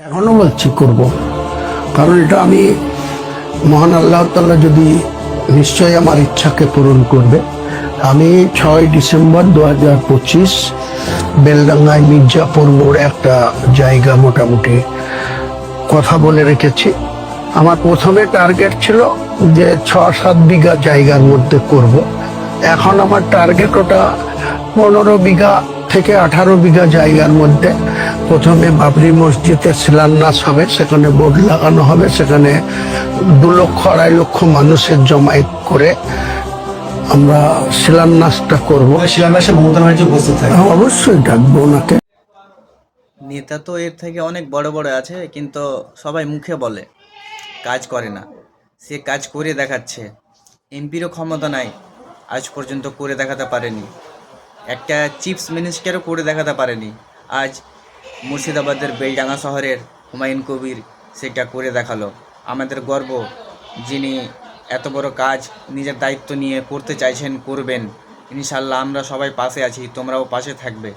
এখনো বলছি করব, কারণ এটা আমি মহান আল্লাহ তাআলা যদি নিশ্চয়ই আমার ইচ্ছাকে পূরণ করবে। আমি 6 ডিসেম্বর 2025 বেলডাঙ্গায় মির্জাপুর মোড়ে একটা জায়গা মোটামুটি কথা বলে রেখেছি। আমার প্রথমে টার্গেট ছিল যে 6-7 বিঘা জায়গার মধ্যে করব। এখন আমার টার্গেট ওটা 15 বিঘা থেকে 18 বিঘা জায়গার মধ্যে। প্রথমে বাবরি মসজিদে শিলান্যাস হবে, সেখানে বোর্ড লাগানো হবে, সেখানে 2 লক্ষ 2.5 লক্ষ মানুষের জমায়েত করে আমরা শিলান্যাসটা করব। শিলান্যাসে মমতা ব্যানার্জি উপস্থিত থাকে। অবশ্যই ডাকবো ওনাকে। নেতা তো এর থেকে অনেক বড় বড় আছে, কিন্তু সবাই মুখে বলে, কাজ করে না। সে কাজ করে দেখাচ্ছে। এমপিরও ক্ষমতা নাই, আজ পর্যন্ত করে দেখাতে পারেনি। একটা চিফ মিনিস্টারও করে দেখাতে পারেনি। আজ মুর্শিদাবাদের বেলডাঙ্গা শহরের হুমায়ুন কবির সেটা করে দেখালো। আমাদের গর্ব, যিনি এত বড় কাজ নিজের দায়িত্ব নিয়ে করতে চাইছেন, করবেন। ইনশাল্লাহ আমরা সবাই পাশে আছি, তোমরাও পাশে থাকবে।